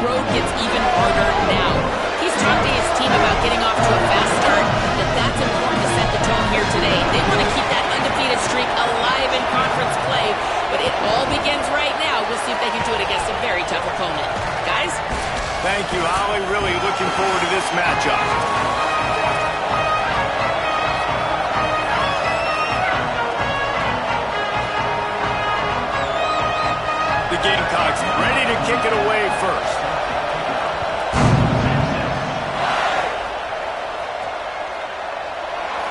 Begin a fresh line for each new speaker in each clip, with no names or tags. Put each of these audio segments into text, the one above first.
road gets even harder now. He's talked to his team about getting off to a fast start, that's important to set the tone here today. They want to keep that undefeated streak alive in conference play, but it all begins right now. We'll see if they can do it against a very tough opponent. Guys?
Thank you, Holly. Really looking forward to this matchup. The Gamecocks ready to kick it away first.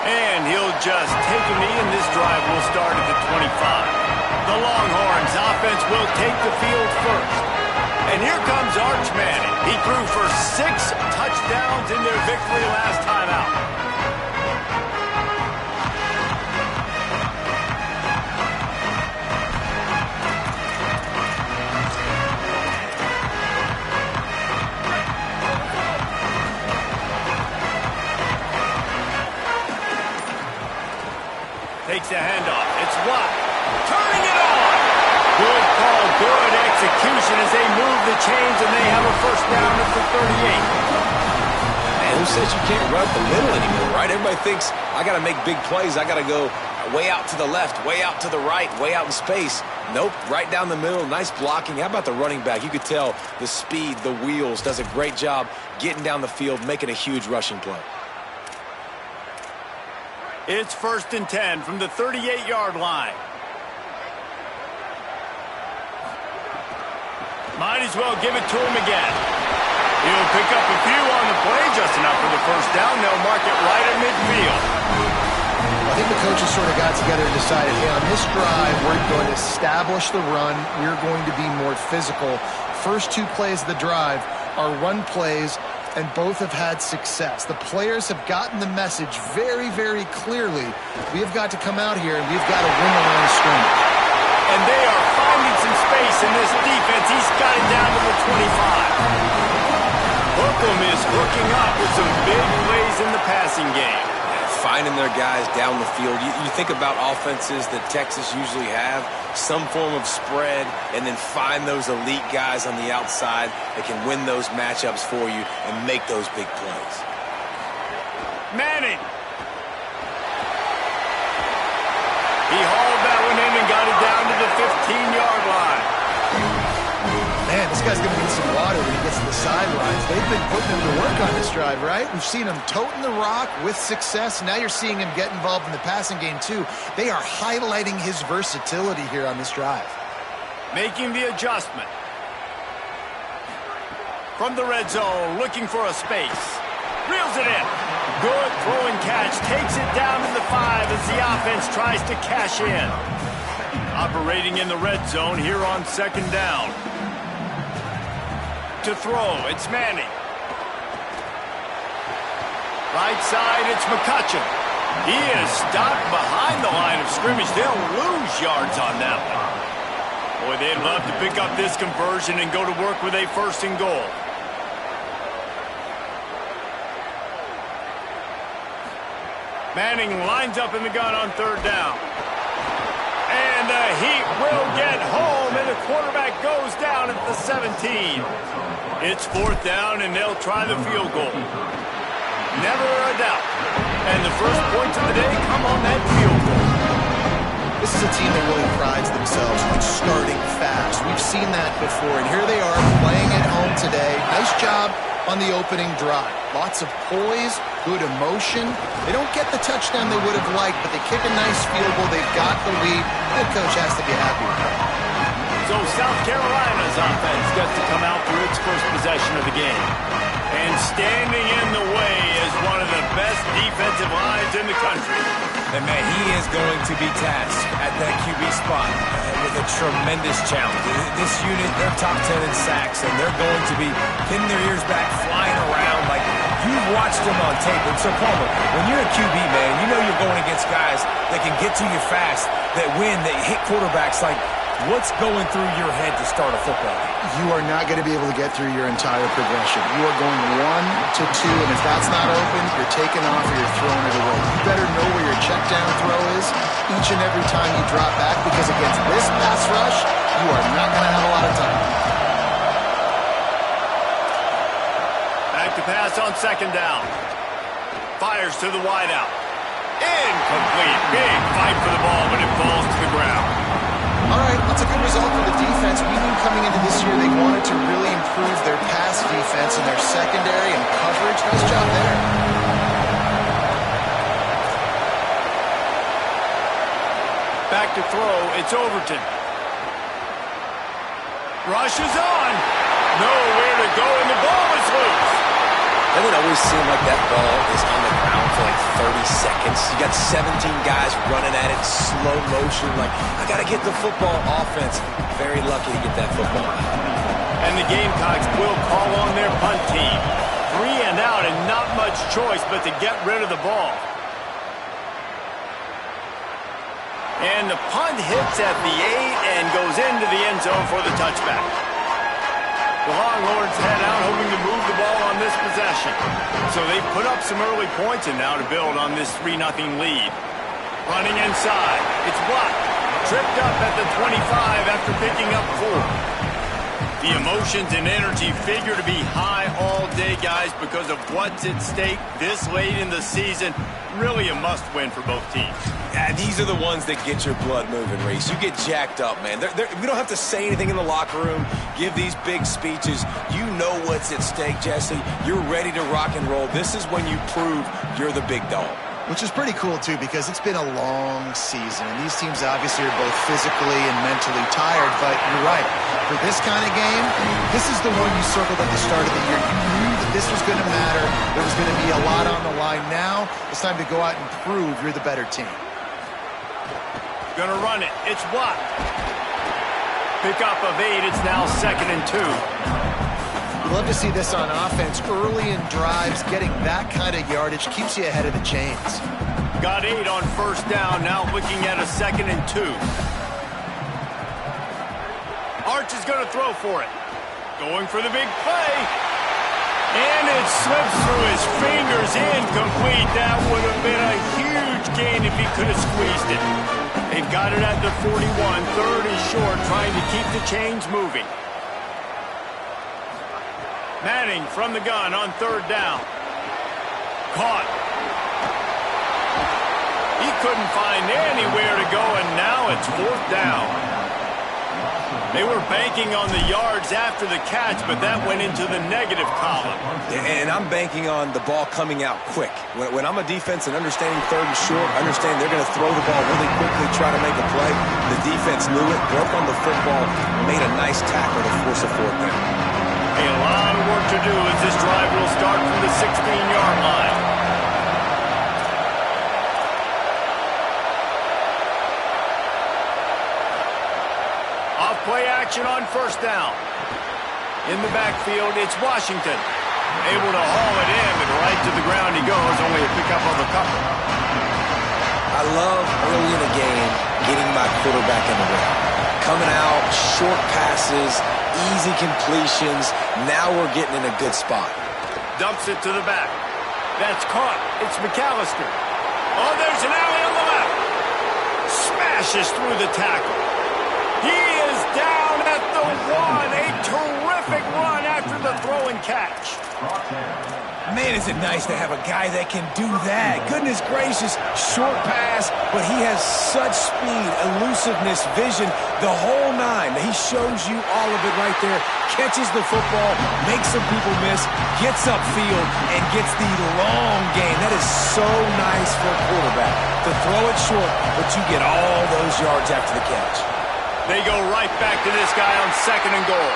And he'll just take a knee, and this drive will start at the 25. The Longhorns offense will take the field first. And here comes Arch Manning. He threw for 6 touchdowns in their victory last time out. Takes a handoff. It's wide. Turning it on. Good call. Good execution as they move the chains, and they have a first down at the 38.
Man, who says you can't run up the middle anymore, right? Everybody thinks, I got to make big plays. I got to go way out to the left, way out to the right, way out in space. Nope, right down the middle. Nice blocking. How about the running back? You could tell the speed, the wheels, does a great job getting down the field, making a huge rushing play.
It's 1st and 10 from the 38-yard line. Might as well give it to him again. He'll pick up a few on the play, just enough for the first down. They'll mark it right at midfield.
I think the coaches sort of got together and decided, hey, on this drive, we're going to establish the run. We're going to be more physical. First 2 plays of the drive are run plays, and both have had success. The players have gotten the message very, very clearly. We have got to come out here, and we've got to win the line of scrimmage.
And they are finding some space in this defense. He's got it down to the 25. Hookham is hooking up with some big plays in the passing game.
Finding their guys down the field. You think about offenses that Texas usually have, some form of spread, and then find those elite guys on the outside that can win those matchups for you and make those big plays.
Manning. He hauled that one in and got it down to the 15-yard line.
Man, this guy's going to need some water when he gets to the sidelines. They've been putting him to work on this drive, right? We've seen him toting the rock with success. Now you're seeing him get involved in the passing game, too. They are highlighting his versatility here on this drive.
Making the adjustment. From the red zone, looking for a space. Reels it in. Good throwing catch. Takes it down to the 5 as the offense tries to cash in. Operating in the red zone here on 2nd down. To throw, it's Manning. Right side, it's McCutcheon. He is stopped behind the line of scrimmage. They'll lose yards on that one. Boy, they'd love to pick up this conversion and go to work with a 1st and goal. Manning lines up in the gun on 3rd down. And the heat will get home, and the quarterback goes down at the 17. It's 4th down, and they'll try the field goal. Never a doubt. And the first points of the day come on that field goal.
This is a team that really prides themselves on starting fast. We've seen that before, and here they are playing at home today. Nice job on the opening drive. Lots of poise, good emotion. They don't get the touchdown they would have liked, but they kick a nice field goal. They've got the lead. The coach has to be happy with that.
So South Carolina's offense gets to come out for its first possession of the game. And standing in the way is one of the best defensive lines in the country.
And, man, he is going to be tasked at that QB spot with a tremendous challenge. This unit, they're top 10 in sacks, and they're going to be pinning their ears back, flying around like you've watched them on tape. And so, Palmer, when you're a QB, man, you know you're going against guys that can get to you fast, that win, that hit quarterbacks. Like, what's going through your head to start a football game?
You are not going to be able to get through your entire progression. You are going 1 to 2, and if that's not open, you're taking off or you're throwing it away. You better know where your check down throw is each and every time you drop back, because against this pass rush, you are not going to have a lot of time.
pass on second down. Fires to the wideout. Incomplete. Big fight for the ball, but it falls to the ground.
All right, that's a good result for the defense. We knew coming into this year they wanted to really improve their pass defense and their secondary and coverage. Nice job there.
Back to throw. It's Overton. Rush is on. Nowhere to go, and the ball is loose.
Doesn't it always seem like that ball is on the ground for like 30 seconds? You got 17 guys running at it, slow motion, like, I got to get the football. Offense, very lucky to get that football.
And the Gamecocks will call on their punt team. 3 and out and not much choice but to get rid of the ball. And the punt hits at the 8 and goes into the end zone for the touchback. The Longhorns head out hoping to move the ball on this possession. So they put up some early points and now to build on this 3-0 lead. Running inside. It's blocked. Tripped up at the 25 after picking up 4. The emotions and energy figure to be high all day, guys, because of what's at stake this late in the season. Really a must-win for both teams.
Yeah, these are the ones that get your blood moving, Reese. You get jacked up, man. We don't have to say anything in the locker room, give these big speeches. You know what's at stake, Jesse. You're ready to rock and roll. This is when you prove you're the big dog.
Which is pretty cool, too, because it's been a long season. And these teams obviously are both physically and mentally tired, but you're right. For this kind of game, this is the one you circled at the start of the year. You knew that this was going to matter. There was going to be a lot on the line. Now it's time to go out and prove you're the better team.
Gonna run it. It's blocked. Pickup of 8. It's now 2nd and 2.
We love to see this on offense. Early in drives, getting that kind of yardage keeps you ahead of the chains.
Got 8 on first down. Now looking at a 2nd and 2. Arch is going to throw for it. Going for the big play. And it slips through his fingers. Incomplete. That would have been a huge gain if he could have squeezed it. They've got it at the 41. 3rd is short, trying to keep the chains moving. Manning from the gun on 3rd down. Caught. He couldn't find anywhere to go, and now it's 4th down. They were banking on the yards after the catch, but that went into the negative column.
And I'm banking on the ball coming out quick. When I'm a defense and understanding 3rd and short, understanding they're going to throw the ball really quickly, try to make a play. The defense knew it, broke on the football, made a nice tackle to force a 4th down.
A lot of work to do as this drive will start from the 16-yard line. Play action on 1st down. In the backfield, it's Washington. Able to haul it in, and right to the ground he goes, only a pickup of a couple.
I love early in the game getting my quarterback in the ring. Coming out, short passes, easy completions. Now we're getting in a good spot.
Dumps it to the back. That's caught. It's McAllister. Oh, there's an alley on the left. Smashes through the tackle. He is down at the 1. A terrific run after the throw and catch.
Man, is it nice to have a guy that can do that. Goodness gracious, short pass, but he has such speed, elusiveness, vision, the whole 9. He shows you all of it right there. Catches the football, makes some people miss, gets upfield, and gets the long gain. That is so nice for a quarterback to throw it short, but you get all those yards after the catch.
They go right back to this guy on 2nd and goal.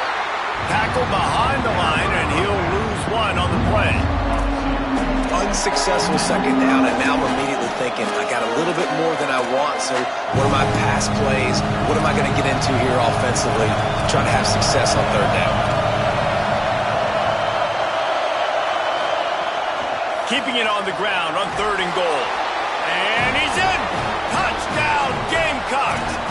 Tackle behind the line, and he'll lose 1 on the play.
Unsuccessful 2nd down, and now I'm immediately thinking, I got a little bit more than I want, so what are my pass plays? What am I going to get into here offensively? Try to have success on 3rd down.
Keeping it on the ground on 3rd and goal. And he's in! Touchdown, Gamecocks!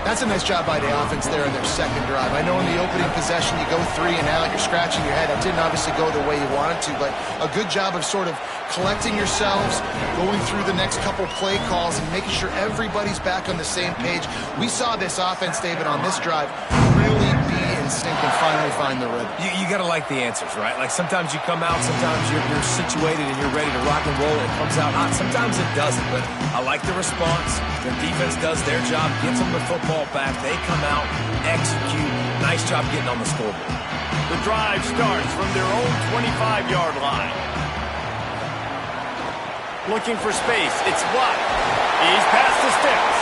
That's a nice job by the offense there in their 2nd drive. I know in the opening possession you go 3 and out, you're scratching your head. That didn't obviously go the way you wanted to, but a good job of sort of collecting yourselves, going through the next couple play calls and making sure everybody's back on the same page. We saw this offense, David, on this drive really be in sync and finally find the rhythm.
You got to like the answers, right? Like sometimes you come out, sometimes you're situated and you're ready to rock and roll and it comes out hot. Sometimes it doesn't, but I like the response. Their defense does their job, gets them the football back. They come out, execute. Nice job getting on the scoreboard.
The drive starts from their own 25-yard line. Looking for space. It's blocked. He's past the sticks.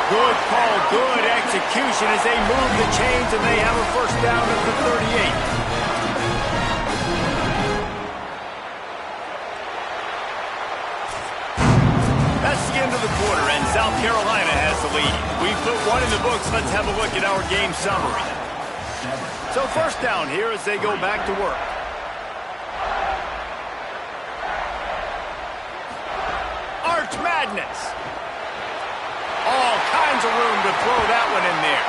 Good call, good execution as they move the chains and they have a first down at the 38. That's the end of the quarter, and South Carolina has the lead. We've put one in the books. Let's have a look at our game summary. So first down here as they go back to work. Arch Madness. All kinds of room to throw that one in there.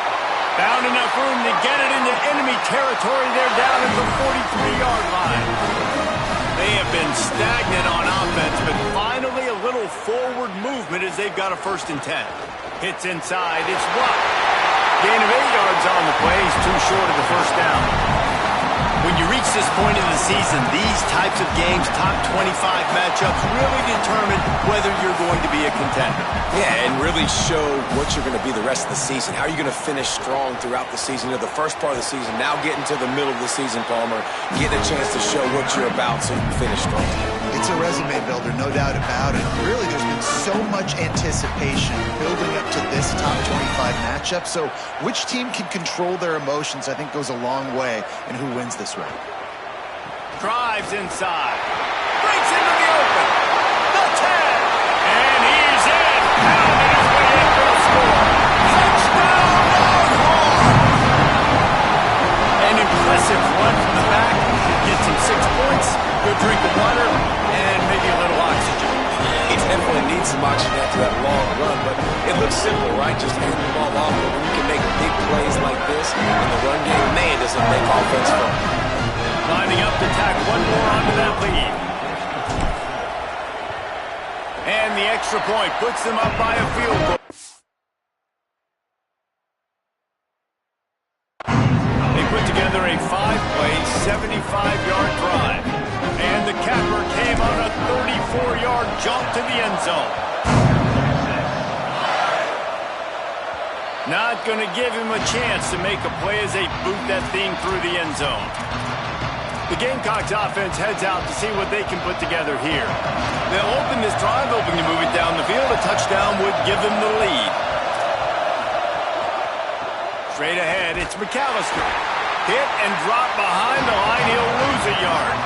Found enough room to get it into enemy territory. They're down at the 43-yard line. They have been stagnant on offense, but finally a little forward movement as they've got a 1st and 10. Hits inside. It's blocked. Gain of 8 yards on the play. He's too short of the first down. When you reach this point in the season, these types of games, top 25 matchups, really determine whether you're going to be a contender.
Yeah, and really show what you're going to be the rest of the season. How are you going to finish strong throughout the season? You know, the first part of the season, now getting to the middle of the season, Palmer, getting a chance to show what you're about so you can finish strong.
It's a resume builder, no doubt about it. Really, there's been so much anticipation building up to this top 25 matchup. So which team can control their emotions, I think, goes a long way in who wins this round.
Drives inside. Breaks into the open. The 10. And he's in. Pounding his way in for the score. Touchdown, Longhorn! An impressive run from the back. Gets him 6 points. Good drink of water. And maybe a little oxygen.
He definitely needs some oxygen after that long run, but it looks simple, right? Just hand the ball off. But when you can make big plays like this in the run game, man, does it make offense fun.
Lining up to tack one more onto that lead. And the extra point puts them up by a field goal. They put together a 5-play, 75-yard drive. And the capper came on a 34-yard jump to the end zone. Not going to give him a chance to make a play as they boot that thing through the end zone. The Gamecocks offense heads out to see what they can put together here. They'll open this drive, hoping to move it down the field. A touchdown would give them the lead. Straight ahead, it's McAllister. Hit and drop behind the line. He'll lose a yard.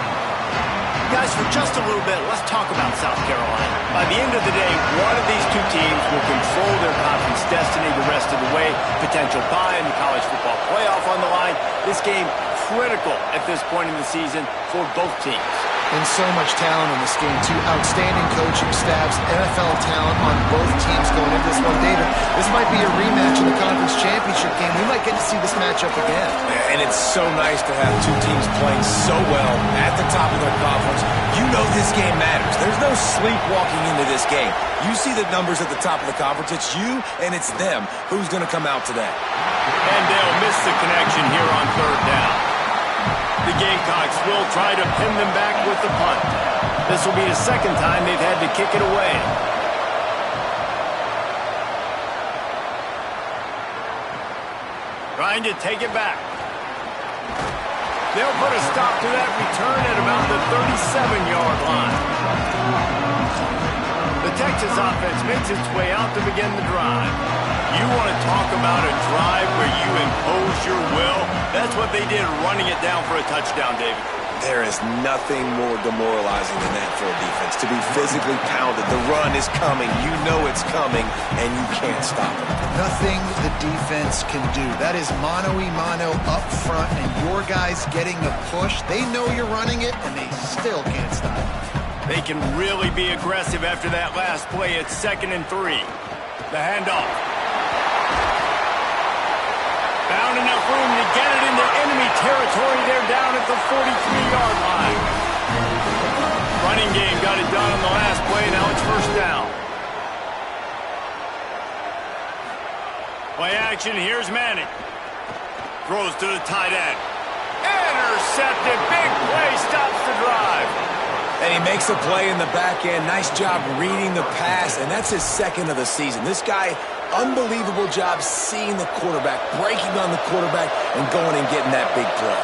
Guys, for just a little bit, let's talk about South Carolina. By the end of the day, one of these two teams will control their conference destiny the rest of the way. Potential bye in the college football playoff on the line. This game critical at this point in the season for both teams.
And so much talent in this game, too. Outstanding coaching staffs, NFL talent on both teams going into this one. David, this might be a rematch in the conference championship game. We might get to see this matchup again.
And it's so nice to have two teams playing so well at the top of their conference. You know this game matters. There's no sleepwalking into this game. You see the numbers at the top of the conference. It's you and it's them. Who's going to come out today?
And they'll miss the connection here on 3rd down. The Gamecocks will try to pin them back with the punt. This will be the 2nd time they've had to kick it away. Trying to take it back. They'll put a stop to that return at about the 37-yard line. The Texas offense makes its way out to begin the drive. You want to talk about a drive where you impose your will? That's what they did, running it down for a touchdown, David.
There is nothing more demoralizing than that for a defense. To be physically pounded. The run is coming. You know it's coming, and you can't stop it.
Nothing the defense can do. That is mano-a-mano up front, and your guys getting the push. They know you're running it, and they still can't stop it.
They can really be aggressive after that last play. It's 2nd and 3. The handoff. Found enough room to get it into enemy territory. They're down at the 43-yard line. Running game got it done on the last play. Now it's 1st down. Play action. Here's Manning. Throws to the tight end. Intercepted. Big play. Stops the drive.
And he makes a play in the back end. Nice job reading the pass, and that's his second of the season. This guy, unbelievable job seeing the quarterback, breaking on the quarterback, and going and getting that big play.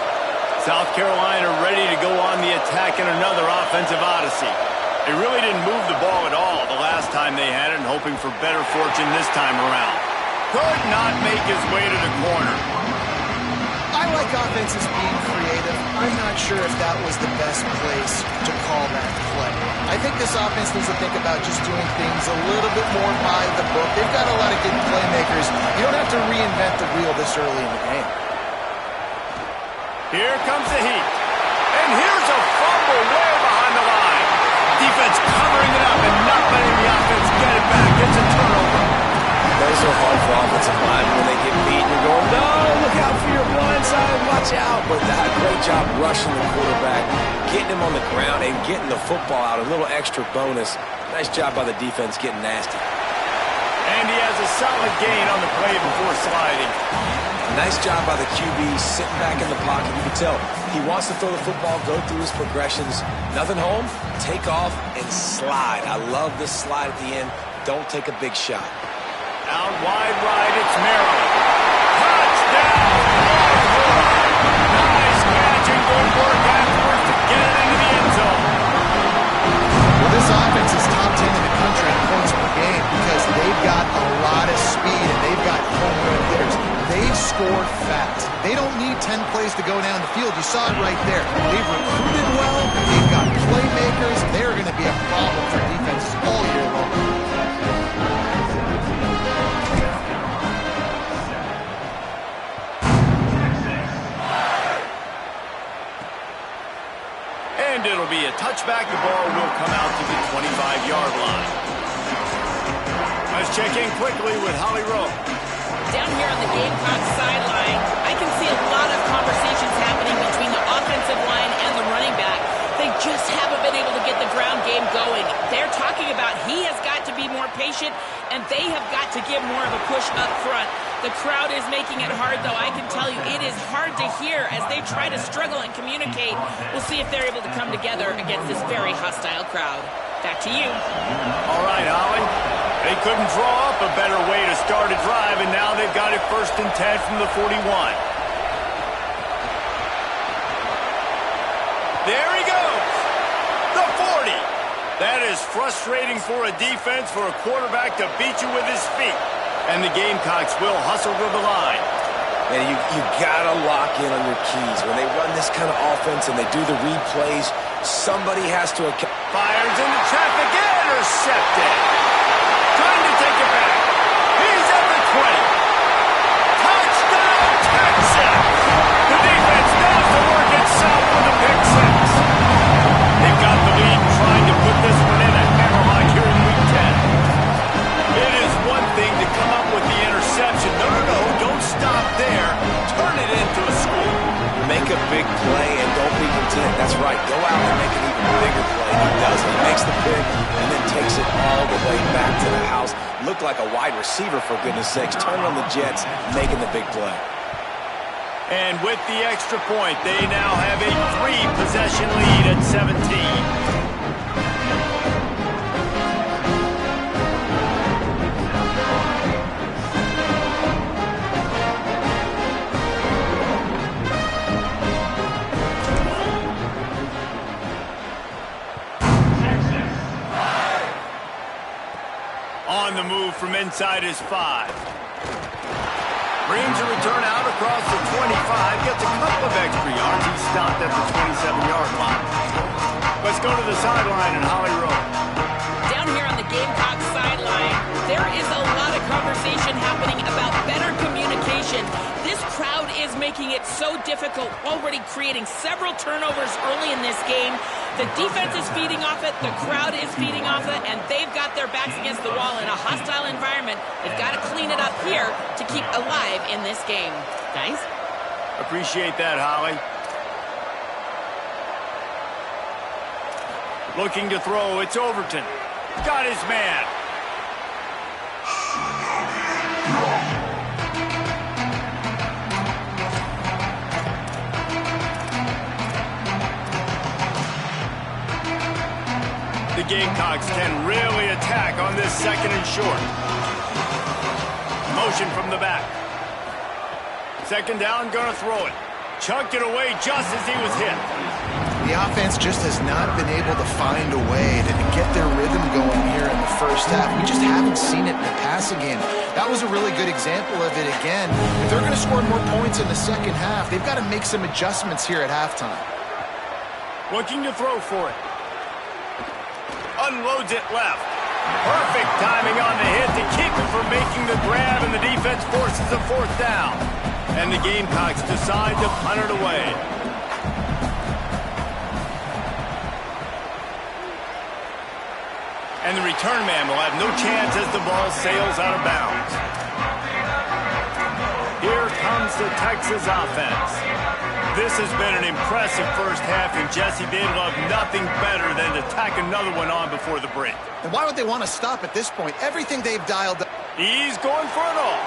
South Carolina ready to go on the attack in another offensive odyssey. They really didn't move the ball at all the last time they had it, and hoping for better fortune this time around. Could not make his way to the corner.
I like offenses being creative. I'm not sure if that was the best place to call that play. I think this offense needs to think about just doing things a little bit more by the book. They've got a lot of good playmakers. You don't have to reinvent the wheel this early in the game.
Here comes the heat. And here's a fumble way behind the line. Defense covering it up and not letting the offense get it back. It's a turnover.
Those are hard for offensive linemen when they get beat. You're going, no, look out for your blind side, watch out. But that great job rushing the quarterback, getting him on the ground, and getting the football out. A little extra bonus. Nice job by the defense getting nasty.
And he has a solid gain on the play before sliding.
Nice job by the QB sitting back in the pocket. You can tell he wants to throw the football, go through his progressions. Nothing home, take off, and slide. I love this slide at the end. Don't take a big shot.
Out wide right, it's Maryland. Touchdown, Longhorn! Nice catch and good work afterwards to get it into the end zone.
Well, this offense is top 10 in the country in points per game because they've got a lot of speed and they've got home run hitters. They score fast. They don't need 10 plays to go down the field. You saw it right there. They've recruited well. They've got playmakers. They're going to be a problem for defenses all year long.
And it'll be a touchback. The ball will come out to the 25-yard line. Let's check in quickly with Holly Rowe.
Down here on the Gamecocks sideline, I can see a lot of conversations happening between the offensive line and the running back. They just haven't been able to get the ground game going. They're talking about he has got to be more patient, and they have got to give more of a push up front. The crowd is making it hard, though. I can tell you it is hard to hear as they try to struggle and communicate. We'll see if they're able to come together against this very hostile crowd. Back to you.
All right, Holly. They couldn't draw up a better way to start a drive, and now they've got it 1st and 10 from the 41. There he goes. The 40. That is frustrating for a defense, for a quarterback to beat you with his feet. And the Gamecocks will hustle to the line.
And you got to lock in on your keys. When they run this kind of offense and they do the read plays, somebody has to...
Fires into traffic, intercepted. Trying to take it back. He's at the 20. Touchdown, Texas! The defense does the work itself with a pick six. They've got the lead, trying to put this one in a hammerlock here in Week 10. It is one thing to come up with the interception. No, don't stop there. Turn it into a score.
Make a big play and don't be content. That's right. Go out and make an even bigger play. He does it. He makes the pick and then takes it all the way back to the house. Looked like a wide receiver, for goodness sakes. Turning on the Jets, making the big play.
And with the extra point, they now have a 3-possession lead at 17. On the move from inside his 5. Brings a return out across the 25. Gets a couple of extra yards. He stopped at the 27-yard line. Let's go to the sideline and Holly Rowe.
Down here on the Gamecocks sideline, there is a lot of conversation happening about better communication. This crowd is making it so difficult, already creating several turnovers early in this game. The defense is feeding off it, the crowd is feeding off it, and they've got their backs against the wall in a hostile environment. They've got to clean it up here to keep alive in this game. Guys?
Appreciate that, Holly. Looking to throw, it's Overton. Got his man. Gamecocks can really attack on this 2nd and short. Motion from the back. 2nd down, gonna throw it. Chunked it away just as he was hit.
The offense just has not been able to find a way to get their rhythm going here in the first half. We just haven't seen it in the passing game. That was a really good example of it again. If they're going to score more points in the second half, they've got to make some adjustments here at halftime.
Looking to throw for it. Unloads it left. Perfect timing on the hit to keep him from making the grab, and the defense forces a 4th down. And the Gamecocks decide to punt it away. And the return man will have no chance as the ball sails out of bounds. Here comes the Texas offense. This has been an impressive first half, and Jesse, they'd love nothing better than to tack another one on before the break.
And why would they want to stop at this point? Everything they've dialed up.
He's going for it all.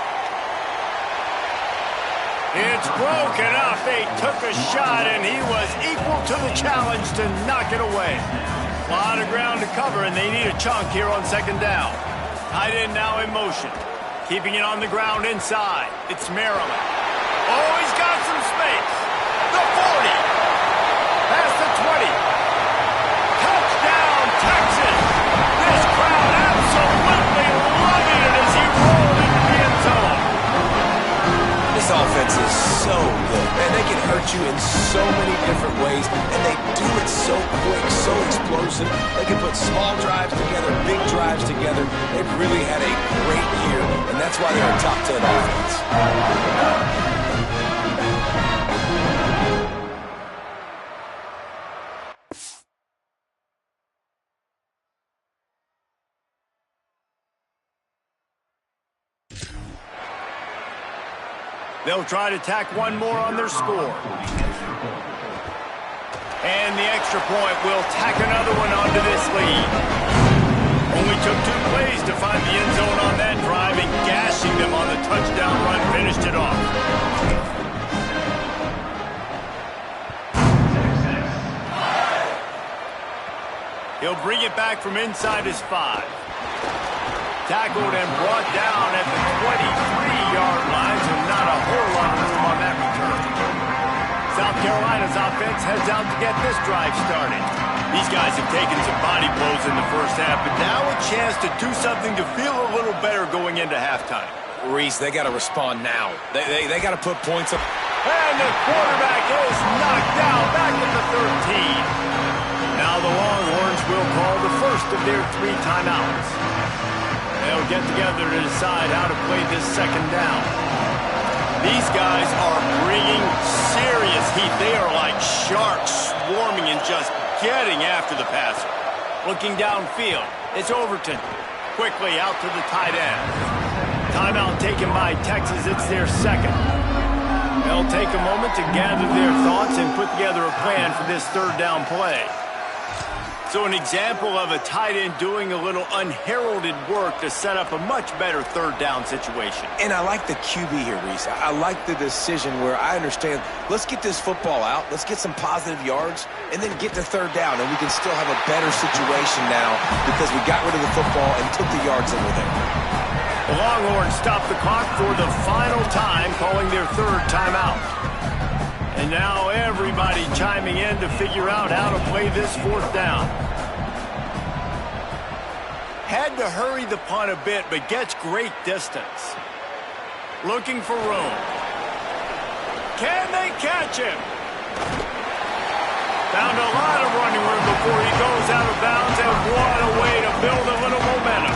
It's broken up. They took a shot, and he was equal to the challenge to knock it away. A lot of ground to cover, and they need a chunk here on 2nd down. Tight end now in motion. Keeping it on the ground inside. It's Maryland. Oh, he's got some space. The 40. Past the 20. Touchdown, Texas. This crowd absolutely loving it as he rolled into the end zone.
This offense is so good, and they can hurt you in so many different ways, and they do it so quick, so explosive. They can put small drives together, big drives together. They've really had a great year, and that's why they're a top 10 offense.
They'll try to tack one more on their score. And the extra point will tack another one onto this lead. Only took 2 plays to find the end zone on that drive, and gashing them on the touchdown run finished it off. He'll bring it back from inside his 5. Tackled and brought down at the 23-yard line, so not a whole lot of room on that return. South Carolina's offense heads out to get this drive started. These guys have taken some body blows in the first half, but now a chance to do something to feel a little better going into halftime.
Reese, they got to respond now. They got to put points up.
And the quarterback is knocked down back at the 13. Now the Longhorns will call the first of their 3 timeouts. They'll get together to decide how to play this 2nd down. These guys are bringing serious heat. They are like sharks swarming and just getting after the passer. Looking downfield, it's Overton. Quickly out to the tight end. Timeout taken by Texas. It's their 2nd. They'll take a moment to gather their thoughts and put together a plan for this 3rd down play. So an example of a tight end doing a little unheralded work to set up a much better 3rd down situation.
And I like the QB here, Reese. I like the decision where I understand, let's get this football out, let's get some positive yards, and then get to 3rd down, and we can still have a better situation now because we got rid of the football and took the yards that were there.
The Longhorns stop the clock for the final time, calling their 3rd timeout. And now everybody chiming in to figure out how to play this 4th down. Had to hurry the punt a bit, but gets great distance. Looking for room. Can they catch him? Found a lot of running room before he goes out of bounds, and what a way to build a little momentum.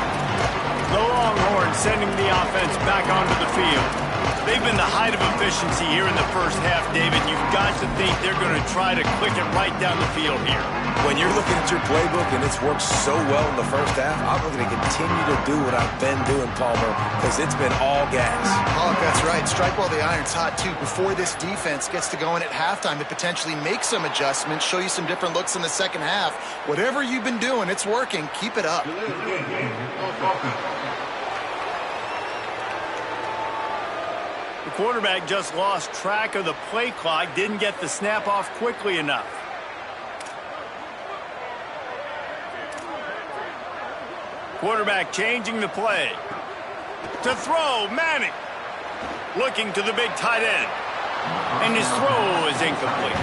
The Longhorns sending the offense back onto the field. They've been the height of efficiency here in the first half, David. You've got to think they're going to try to click it right down the field here.
When you're looking at your playbook and it's worked so well in the first half, I'm going to continue to do what I've been doing, Palmer, because it's been all gas.
Oh, that's right. Strike while the iron's hot, too. Before this defense gets to going at halftime to potentially make some adjustments, show you some different looks in the second half. Whatever you've been doing, it's working. Keep it up.
The quarterback just lost track of the play clock, didn't get the snap off quickly enough. Quarterback changing the play. To throw, Manning. Looking to the big tight end. And his throw is incomplete.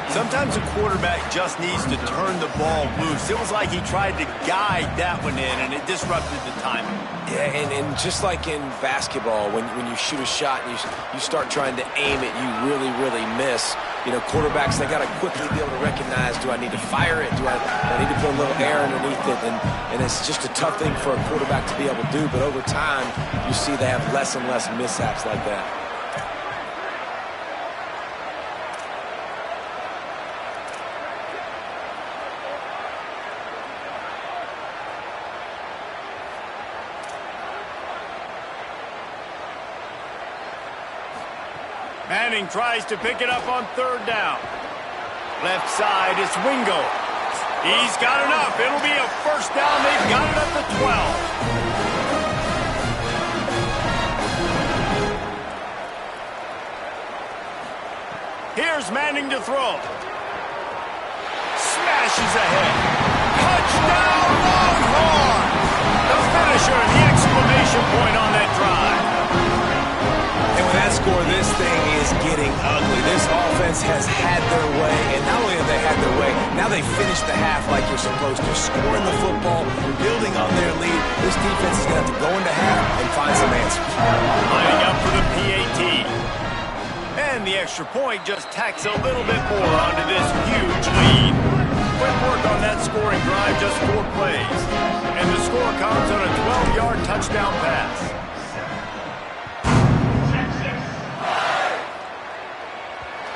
Sometimes a quarterback just needs to turn the ball loose. It was like he tried to guide that one in, and it disrupted the timing.
Yeah, and just like in basketball, when you shoot a shot and you start trying to aim it, you really, really miss. You know, quarterbacks, they got to quickly be able to recognize, do I need to fire it? Do I need to put a little air underneath it? And it's just a tough thing for a quarterback to be able to do. But over time, you see they have less and less mishaps like that.
Manning tries to pick it up on third down. Left side, it's Wingo. He's got enough. It'll be a first down. They've got it up to 12. Here's Manning to throw. Smashes ahead. Touchdown, Longhorns! The finisher, the exclamation point on that drive.
And with that score, this thing is getting ugly. This offense has had their way, and not only have they had their way, now they finished the half like you're supposed to. Scoring the football, building on their lead. This defense is going to have to go into half and find some answers.
Lining up for the PAT. And the extra point just tacks a little bit more onto this huge lead. Quick work on that scoring drive, just 4 plays. And the score comes on a 12-yard touchdown pass.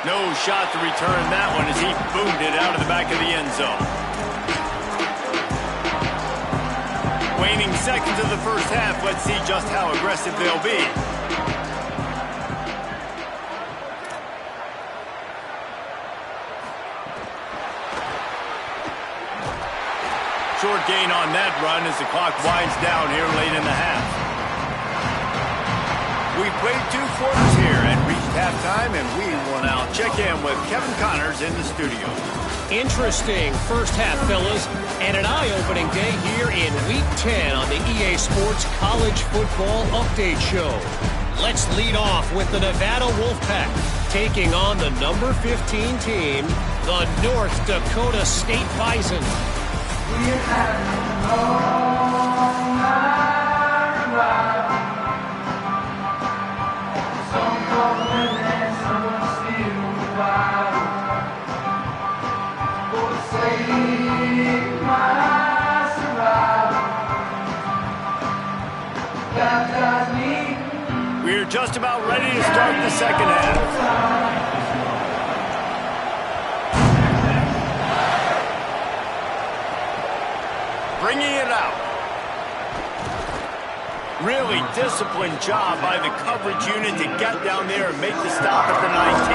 No shot to return that one as he boomed it out of the back of the end zone. Waning seconds of the first half, let's see just how aggressive they'll be. Short gain on that run as the clock winds down here late in the half. We've played 2 quarters here and reached halftime, and we will now check in with Kevin Connors in the studio.
Interesting first half, fellas, and an eye-opening day here in Week 10 on the EA Sports College Football Update Show. Let's lead off with the Nevada Wolfpack, taking on the number 15 team, the North Dakota State Bison.
We have long night ride. Some call women, some still wild. For the sake my survival, baptize me.
We're just about ready to start the second half. Bringing it out. Really disciplined job by the coverage unit to get down there and make the stop at the 19.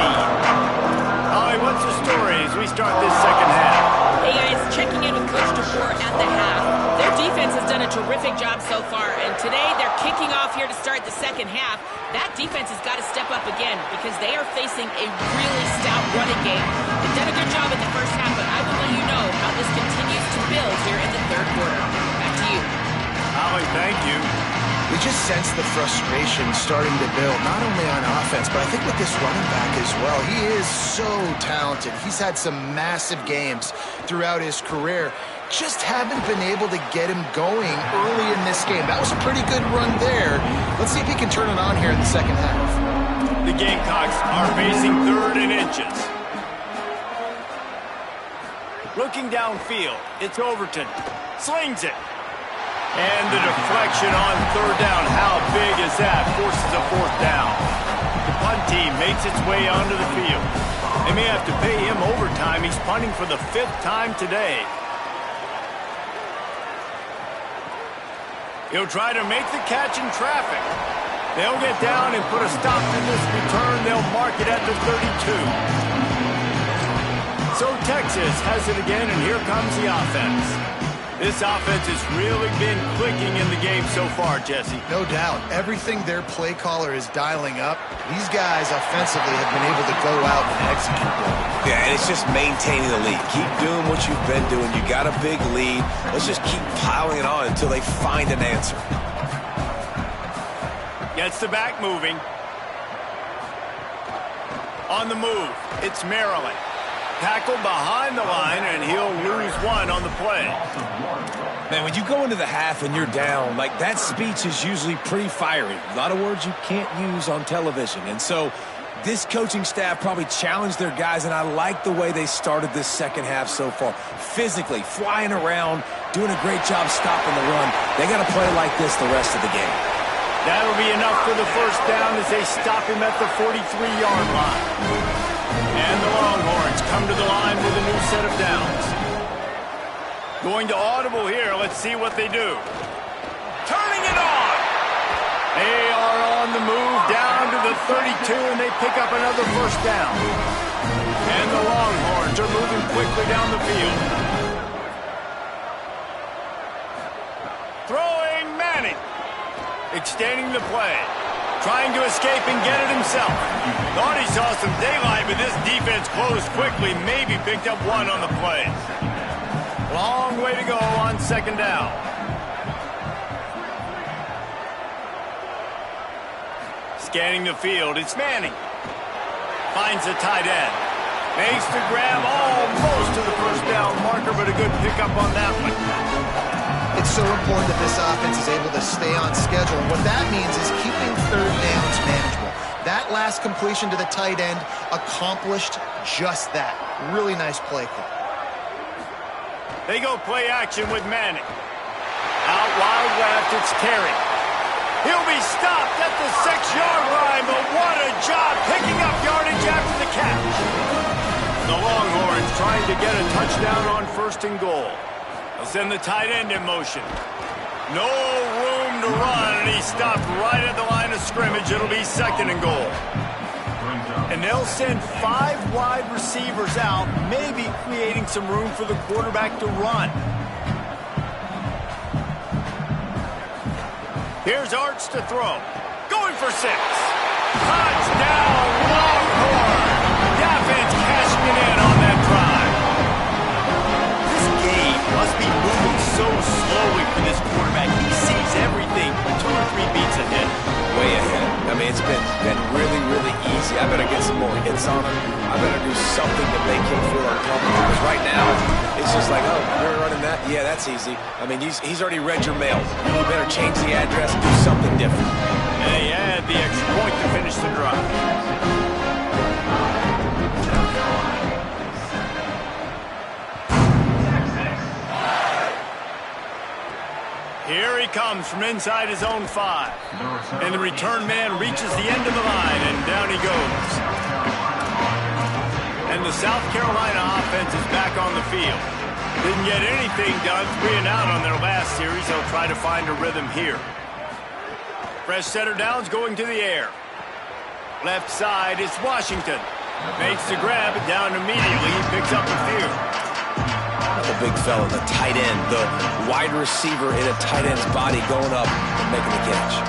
Holly, what's the story as we start this second half?
Hey guys, checking in with Coach DeBoer at the half. Their defense has done a terrific job so far, and today they're kicking off here to start the second half. That defense has got to step up again because they are facing a really stout running game. They've done a good job in the first half, but I will let you know how this continues to build here in the third quarter. Back to you.
Holly, thank you.
We just sense the frustration starting to build, not only on offense, but I think with this running back as well. He is so talented. He's had some massive games throughout his career. Just haven't been able to get him going early in this game. That was a pretty good run there. Let's see if he can turn it on here in the second half.
The Gamecocks are facing third and inches. Looking downfield, it's Overton. Slings it. And the deflection on third down. How big is that? Forces a fourth down. The punt team makes its way onto the field. They may have to pay him overtime. He's punting for the 5th time today. He'll try to make the catch in traffic. They'll get down and put a stop to this return. They'll mark it at the 32. So Texas has it again, and here comes the offense. This offense has really been clicking in the game so far, Jesse.
No doubt. Everything their play caller is dialing up, these guys offensively have been able to go out and execute well.
Yeah, and it's just maintaining the lead. Keep doing what you've been doing. You got a big lead. Let's just keep piling it on until they find an answer.
Gets the back moving. On the move, it's Maryland. Tackled behind the line, and he'll lose one on the play.
Man, when you go into the half and you're down, like, that speech is usually pretty fiery. A lot of words you can't use on television. And so this coaching staff probably challenged their guys, and I like the way they started this second half so far. Physically, flying around, doing a great job stopping the run. They got to play like this the rest of the game.
That'll be enough for the first down as they stop him at the 43-yard line. And the Longhorns come to the line with a new set of downs. Going to audible here. Let's see what they do. Turning it on. They are on the move down to the 32, and they pick up another first down. And the Longhorns are moving quickly down the field. Throwing Manning. Extending the play. Trying to escape and get it himself. Thought he saw some daylight, but this defense closed quickly. Maybe picked up one on the play. Long way to go on second down. Scanning the field, it's Manning. Finds the tight end. Makes the grab almost to the first down marker, but a good pickup on that one.
It's so important that this offense is able to stay on schedule. And what that means is keeping third downs manageable. That last completion to the tight end accomplished just that. Really nice play call.
They go play action with Manning. Out wide left, it's Terry. He'll be stopped at the 6-yard line, but what a job picking up yardage after the catch. The Longhorns trying to get a touchdown on first and goal. They'll send the tight end in motion. No room to run, and he stopped right at the line of scrimmage. It'll be second and goal. And they'll send 5 wide receivers out, maybe creating some room for the quarterback to run. Here's Arts to throw. Going for 6. Touchdown, Longhorn! Defense cashing it in on that drive. Must be moving so slowly for this quarterback. He sees everything 2 or 3 beats ahead.
Way ahead. I mean, it's been really, really easy. I better get some more hits on him. I better do something to make him feel uncomfortable. Because right now, it's just like, oh, you're running that? Yeah, that's easy. I mean, he's already read your mail. You better change the address and do something different.
And he had the extra point to finish the drive. Here he comes from inside his own 5. And the return man reaches the end of the line, and down he goes. And the South Carolina offense is back on the field. Didn't get anything done 3 and out on their last series. They'll try to find a rhythm here. Fresh setter downs going to the air. Left side, it's Washington. Makes the grab, it down immediately. He picks up a few.
The big fella, the tight end, the wide receiver in a tight end's body going up and making the catch.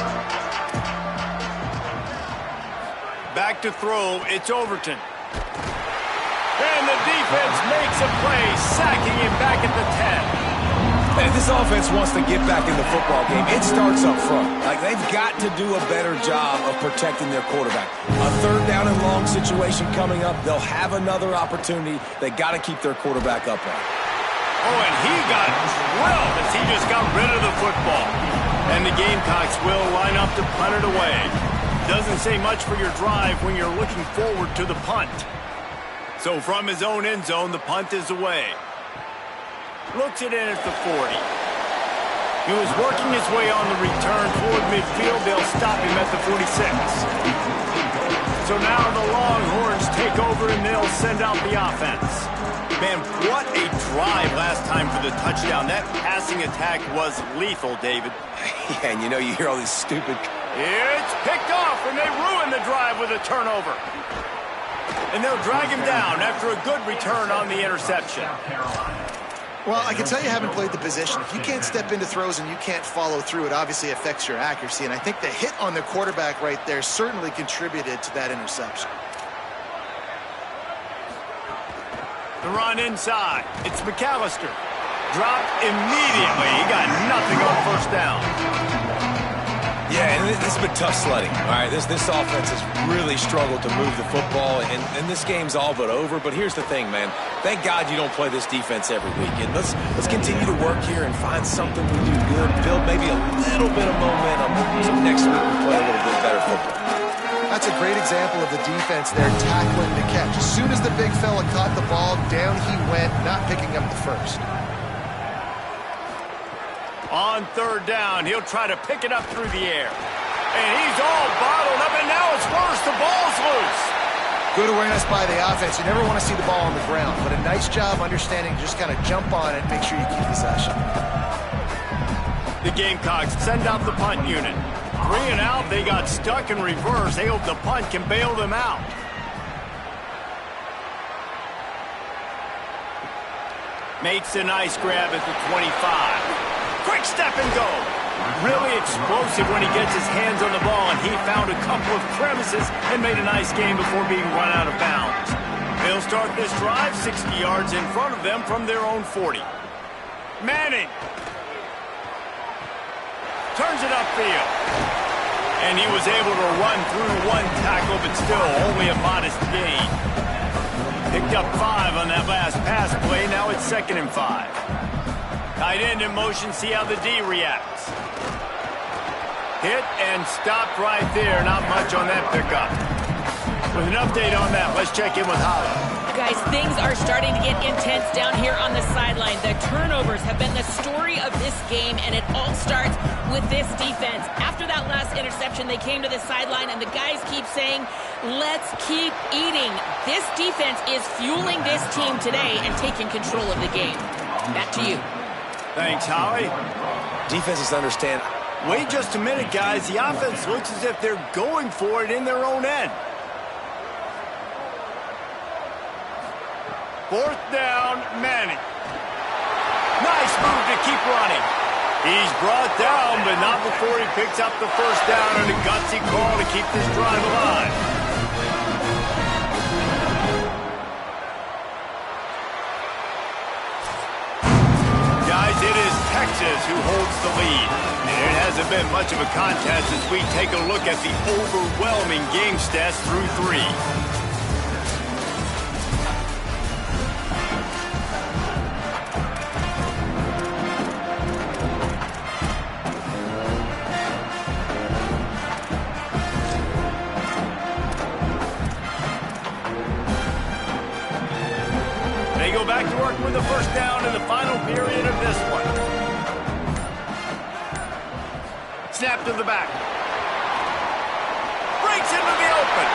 Back to throw, it's Overton. And the defense makes a play, sacking him back at the 10.
And if this offense wants to get back in the football game, it starts up front. Like, they've got to do a better job of protecting their quarterback. A third down and long situation coming up. They'll have another opportunity. They got to keep their quarterback upright.
Oh, and he got drilled as he just got rid of the football. And the Gamecocks will line up to punt it away. Doesn't say much for your drive when you're looking forward to the punt. So from his own end zone, the punt is away. Looks it in at the 40. He was working his way on the return toward midfield. They'll stop him at the 46. So now the Longhorns take over and they'll send out the offense. Man, what a drive last time for the touchdown. That passing attack was lethal, David.
Yeah, and you know, you hear all these stupid...
It's picked off, and they ruin the drive with a turnover. And they'll drag him down after a good return on the interception.
Well, I can tell you haven't played the position. If you can't step into throws and you can't follow through, it obviously affects your accuracy. And I think the hit on the quarterback right there certainly contributed to that interception.
The run inside. It's McAllister. Dropped immediately. He got nothing on first down.
Yeah, and this has been tough sledding. All right, this offense has really struggled to move the football, and this game's all but over. But here's the thing, man. Thank God you don't play this defense every week. And let's continue to work here and find something we do good, build maybe a little bit of momentum, so next week we play a little bit better football.
That's a great example of the defense there tackling the catch. As soon as the big fella caught the ball, down he went, not picking up the first.
On third down, he'll try to pick it up through the air. And he's all bottled up, and now it's worse. The ball's loose.
Good awareness by the offense. You never want to see the ball on the ground, but a nice job understanding to just kind of jump on it and make sure you keep possession.
The Gamecocks send out the punt unit. 3 and out, they got stuck in reverse. They hope the punt can bail them out. Makes a nice grab at the 25. Quick step and go. Really explosive when he gets his hands on the ball, and he found a couple of crevices and made a nice game before being run out of bounds. They'll start this drive 60 yards in front of them from their own 40. Manning turns it upfield. And he was able to run through one tackle, but still only a modest gain. Picked up 5 on that last pass play. Now it's 2nd and 5. Tight end in motion, see how the D reacts. Hit and stopped right there. Not much on that pickup. With an update on that, let's check in with Holly.
Guys, things are starting to get intense down here on the sideline. The turnovers have been the story of this game, and it all starts with this defense. After that last interception, they came to the sideline, and the guys keep saying, let's keep eating. This defense is fueling this team today and taking control of the game. Back to you.
Thanks, Holly.
Defenses understand.
Wait just a minute, guys. The offense looks as if they're going for it in their own end. 4th down, Manning. Nice move to keep running. He's brought down, but not before he picks up the first down and a gutsy call to keep this drive alive. Guys, it is Texas who holds the lead. And it hasn't been much of a contest as we take a look at the overwhelming game stats through 3. They go back to work with the first down in the final period of this one. Snap to the back. Breaks into the open.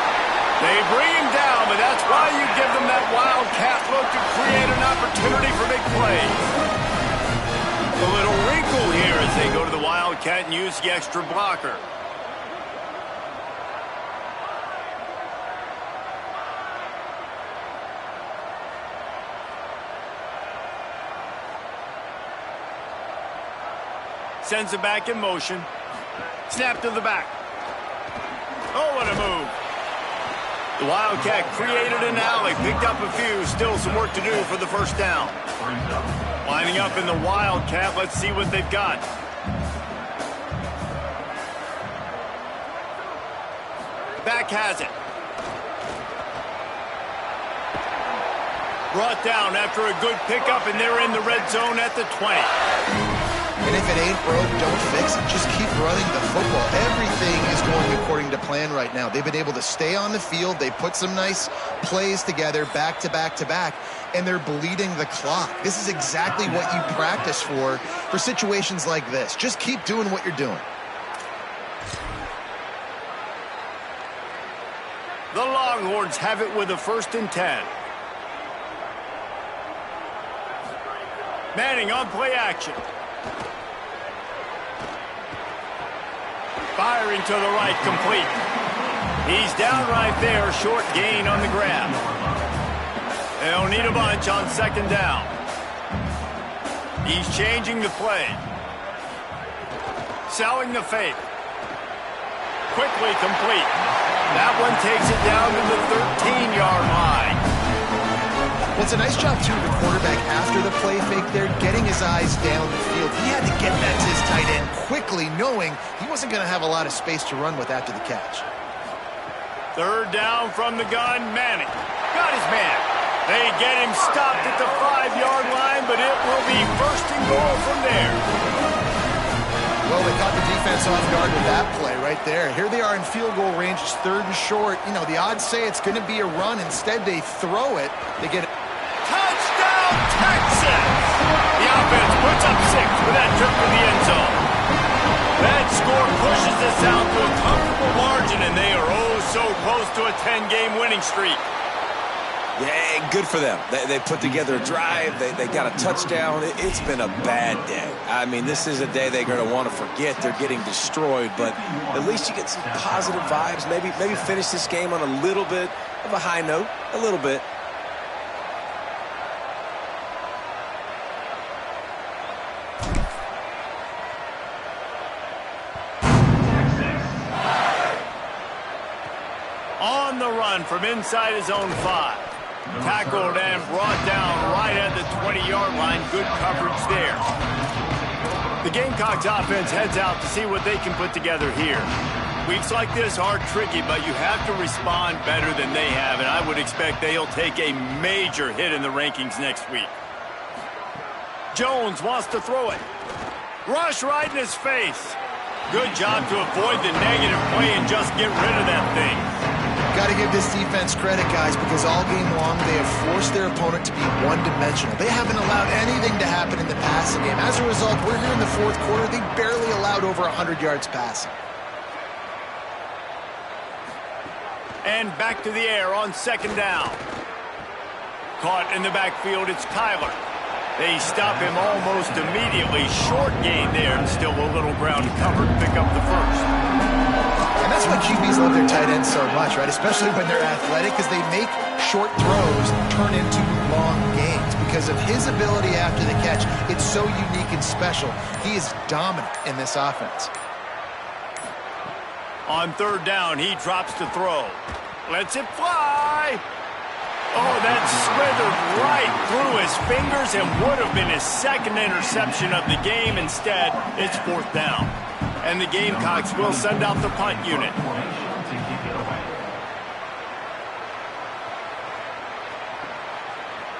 They bring him down, but that's why you give them that wildcat look to create an opportunity for big plays. A little wrinkle here as they go to the wildcat and use the extra blocker. Sends it back in motion. Snap to the back. Oh, what a move. The Wildcat created an alley, picked up a few. Still some work to do for the first down. Lining up in the Wildcat. Let's see what they've got. Back has it. Brought down after a good pickup, and they're in the red zone at the 20.
And if it ain't broke, don't fix it. Just keep running the football. Everything is going according to plan right now. They've been able to stay on the field. They put some nice plays together back to back to back, and they're bleeding the clock. This is exactly what you practice for situations like this. Just keep doing what you're doing.
The Longhorns have it with a 1st and 10. Manning on play action. Firing to the right, complete. He's down right there, short gain on the grab. They'll need a bunch on 2nd down. He's changing the play. Selling the fake. Quickly complete. That one takes it down to the 13-yard line.
Well, it's a nice job, too, of the quarterback after the play fake there, getting his eyes down the field. He had to get that to his tight end quickly, knowing he wasn't going to have a lot of space to run with after the catch.
Third down from the gun, Manning. Got his man. They get him stopped at the 5-yard line, but it will be first and goal from there.
Well, they caught the defense off guard with that play right there. Here they are in field goal range. It's third and short. You know, the odds say it's going to be a run. Instead, they throw it. They get it.
Touchdown, Texas! The offense puts up 6 with that trip to the end zone. That score pushes us out to a comfortable margin, and they are oh so close to a 10-game winning streak.
Yeah, good for them. They put together a drive. They got a touchdown. It's been a bad day. I mean, this is a day they're going to want to forget. They're getting destroyed, but at least you get some positive vibes. Maybe finish this game on a little bit of a high note, a little bit.
On the run from inside his own 5. Tackled and brought down right at the 20-yard line. Good coverage there. The Gamecocks offense heads out to see what they can put together here. Weeks like this are tricky, but you have to respond better than they have, and I would expect they'll take a major hit in the rankings next week. Jones wants to throw it. Rush right in his face. Good job to avoid the negative play and just get rid of that thing.
Got to give this defense credit, guys, because all game long they have forced their opponent to be one-dimensional. They haven't allowed anything to happen in the passing game. As a result, we're here in the fourth quarter. They barely allowed over 100 yards passing.
And back to the air on second down. Caught in the backfield, it's Kyler. They stop him almost immediately. Short gain there, and still a little ground to cover to pick up the first.
And that's why QBs love their tight ends so much, right? Especially when they're athletic, because they make short throws turn into long gains. Because of his ability after the catch, it's so unique and special. He is dominant in this offense.
On third down, he drops to throw. Lets it fly. Oh, that slithered right through his fingers and would have been his second interception of the game. Instead, it's fourth down. And the Gamecocks will send out the punt unit.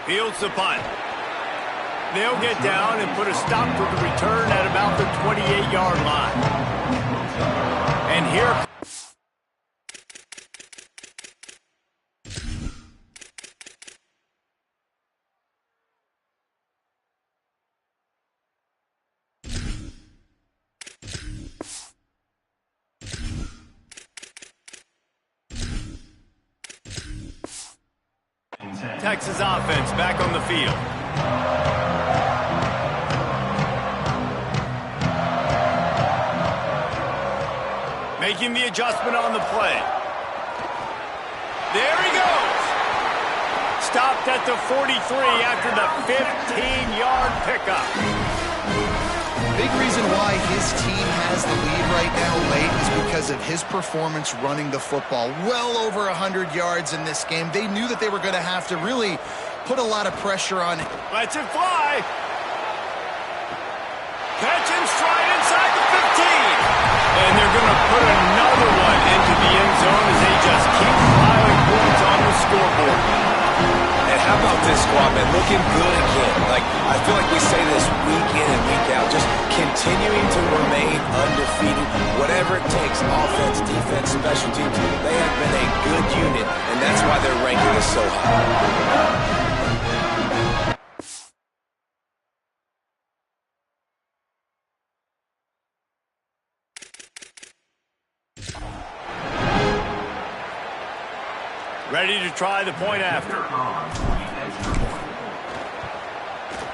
Fields the punt. They'll get down and put a stop to the return at about the 28-yard line. And here... Texas offense back on the field. Making the adjustment on the play. There he goes. Stopped at the 43 after the 15-yard pickup.
Big reason why his team has the lead right now late is because of his performance running the football. Well over 100 yards in this game. They knew that they were going to have to really put a lot of pressure on him.
Lets it fly. Catch and stride inside the 15. And they're going to put another one into the end zone as they just keep piling points on the scoreboard.
And how about this squad, man? Looking good again. Like, I feel like we say this week in and week out, just continuing to remain undefeated. Whatever it takes, offense, defense, special teams, they have been a good unit, and that's why their ranking is so high.
Ready to try the point after.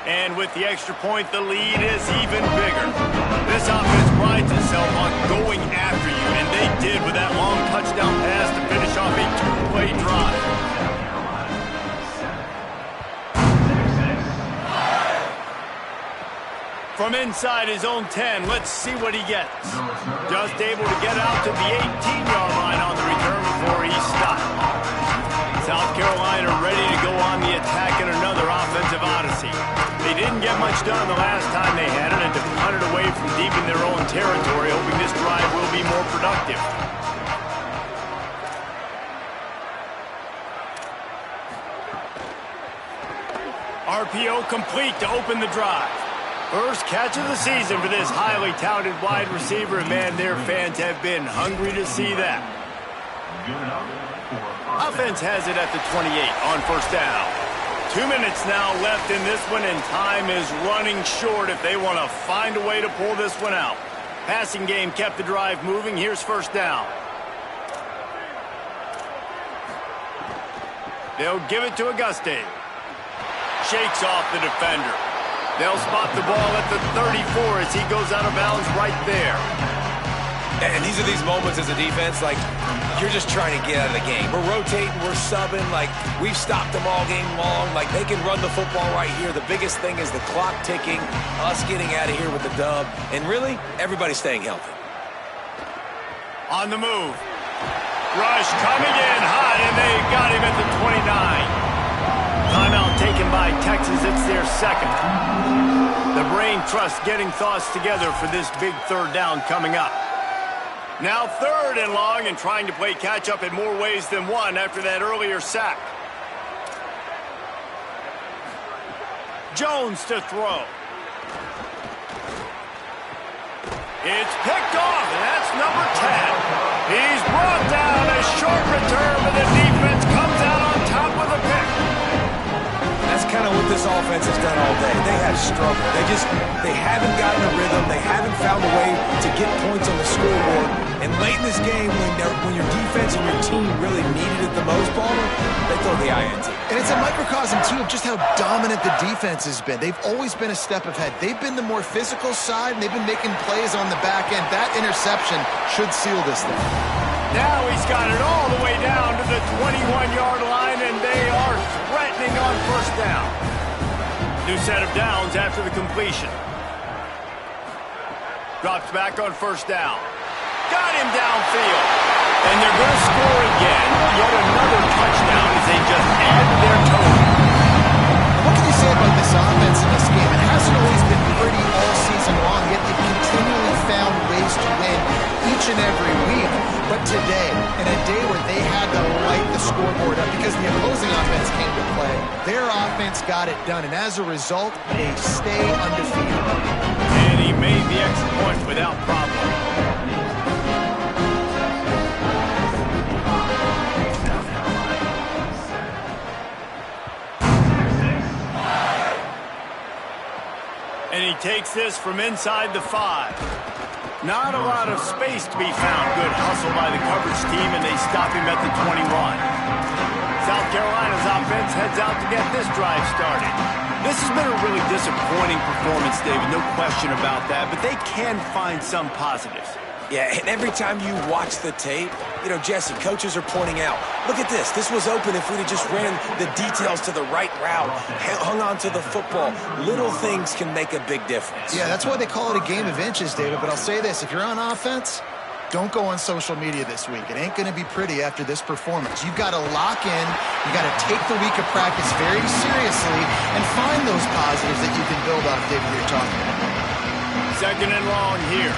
And with the extra point, the lead is even bigger. This offense prides itself on going after you, and they did with that long touchdown pass to finish off a two-play drive. From inside his own 10, let's see what he gets. Just able to get out to the 18-yard line on the return before he stopped. South Carolina ready to go on the attack in last time they had it and to punt it away from deep in their own territory, hoping this drive will be more productive. RPO complete to open the drive. First catch of the season for this highly touted wide receiver, and man, their fans have been hungry to see that. Offense has it at the 28 on first down. 2 minutes now left in this one, and time is running short if they want to find a way to pull this one out. Passing game kept the drive moving. Here's first down. They'll give it to Auguste. Shakes off the defender. They'll spot the ball at the 34 as he goes out of bounds right there.
And these are these moments as a defense, like, you're just trying to get out of the game. We're rotating, we're subbing, like, we've stopped them all game long. Like, they can run the football right here. The biggest thing is the clock ticking, us getting out of here with the dub, and really, everybody staying healthy.
On the move. Rush coming in hot, and they got him at the 29. Timeout taken by Texas. It's their second. The brain trust getting thoughts together for this big third down coming up. Now third and long, and trying to play catch-up in more ways than one after that earlier sack. Jones to throw. It's picked off, and that's number 10. He's brought down. A short return, but the defense comes out on top with a pick.
That's kind of what this offense has done all day. They have struggled. They haven't gotten a rhythm. They haven't found a way to get points on the scoreboard. And late in this game, when your defense and your team really needed it the most, Balmer, they throw the INT.
And it's a microcosm, too, of just how dominant the defense has been. They've always been a step ahead. They've been the more physical side, and they've been making plays on the back end. That interception should seal this thing.
Now he's got it all the way down to the 21-yard line, and they are threatening on first down. New set of downs after the completion. Drops back on first down. Got him downfield. And they're going to score again. Yet another touchdown as they just add to their total.
What can you say about this offense in this game? It hasn't always been pretty all season long, yet they've continually found ways to win each and every week. But today, in a day where they had to light the scoreboard up because the opposing offense came to play, their offense got it done. And as a result, they stay undefeated.
And he made the extra point without problem. And he takes this from inside the 5. Not a lot of space to be found. Good hustle by the coverage team, and they stop him at the 21. South Carolina's offense heads out to get this drive started. This has been a really disappointing performance, David, no question about that, but they can find some positives.
Yeah, and every time you watch the tape, you know, Jesse, coaches are pointing out, look at this. This was open if we'd have just ran the details to the right route, hung on to the football. Little things can make a big difference.
Yeah, that's why they call it a game of inches, David. But I'll say this, if you're on offense, don't go on social media this week. It ain't going to be pretty after this performance. You've got to lock in. You've got to take the week of practice very seriously and find those positives that you can build off, David, you're talking about.
Second and long here.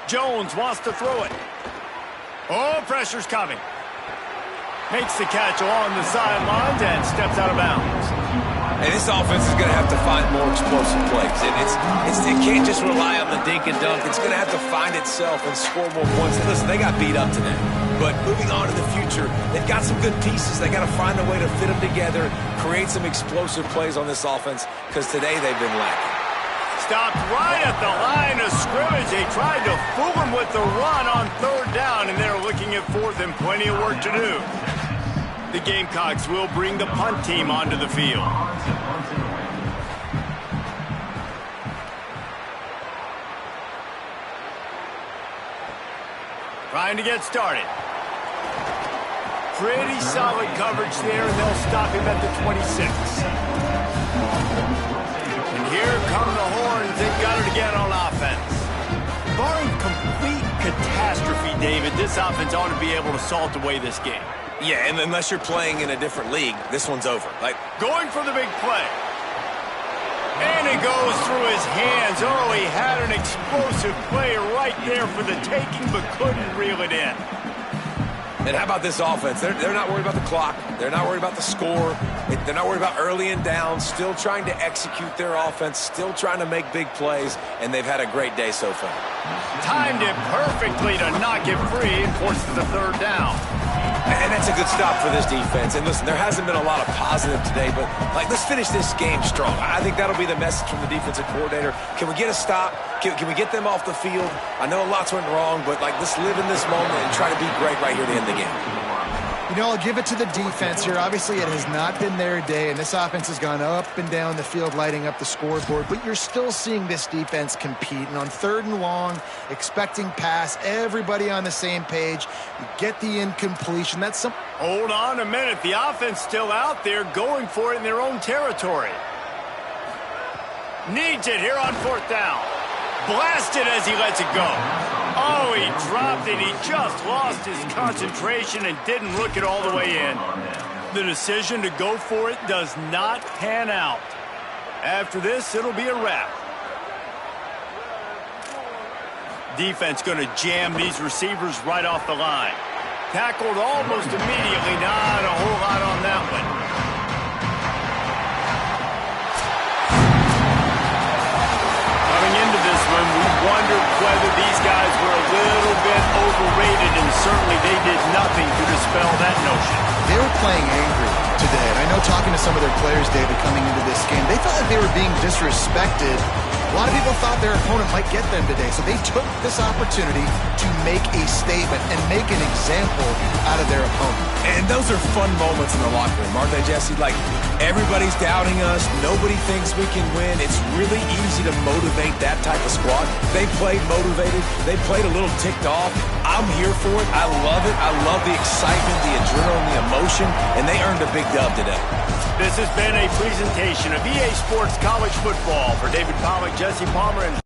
Jones wants to throw it. Oh, pressure's coming. Makes the catch along the sidelines and steps out of bounds.
And this offense is going to have to find more explosive plays. It can't just rely on the dink and dunk. It's going to have to find itself and score more points. And listen, they got beat up today. But moving on to the future, they've got some good pieces. They got to find a way to fit them together, create some explosive plays on this offense, because today they've been lacking.
Stopped right at the line of scrimmage. They tried to fool him with the run on third down, and they're looking at fourth and plenty of work to do. The Gamecocks will bring the punt team onto the field. Trying to get started. Pretty solid coverage there, and they'll stop him at the 26. Here come the horns. They've got it again on offense. Barring complete catastrophe, David, this offense ought to be able to salt away this game.
Yeah, and unless you're playing in a different league, this one's over.
Going for the big play. And it goes through his hands. Oh, he had an explosive play right there for the taking, but couldn't reel it in.
And how about this offense? They're not worried about the clock. They're not worried about the score. They're not worried about early and down. Still trying to execute their offense. Still trying to make big plays. And they've had a great day so far.
Timed it perfectly to knock it free and forces the third down.
And that's a good stop for this defense. And listen, there hasn't been a lot of positive today, but let's finish this game strong. I think that'll be the message from the defensive coordinator. Can we get a stop? Can we get them off the field? I know lots went wrong, but let's live in this moment and try to be great right here to end the game.
You know, I'll give it to the defense here. Obviously, it has not been their day, and this offense has gone up and down the field, lighting up the scoreboard, but you're still seeing this defense compete. And on 3rd and long, expecting pass, everybody on the same page. You get the incompletion. That's some.
Hold on a minute. The offense still out there going for it in their own territory. Needs it here on 4th down. Blasted as he lets it go. Oh, he dropped it. He just lost his concentration and didn't look it all the way in. The decision to go for it does not pan out. After this, it'll be a wrap. Defense going to jam these receivers right off the line. Tackled almost immediately. Not a whole lot on that one. We wondered whether these guys were a little bit overrated, and certainly they did nothing to dispel that notion.
They were playing angry today, and I know talking to some of their players, David, coming into this game, they felt like they were being disrespected. A lot of people thought their opponent might get them today, so they took this opportunity to make a statement and make an example out of their opponent.
And those are fun moments in the locker room, aren't they, Jesse? Everybody's doubting us. Nobody thinks we can win. It's really easy to motivate that type of squad. They played motivated. They played a little ticked off. I'm here for it. I love it. I love the excitement, the adrenaline, the emotion, and they earned a big dub today.
This has been a presentation of EA Sports College Football. For David Pollack, Jesse Palmer, and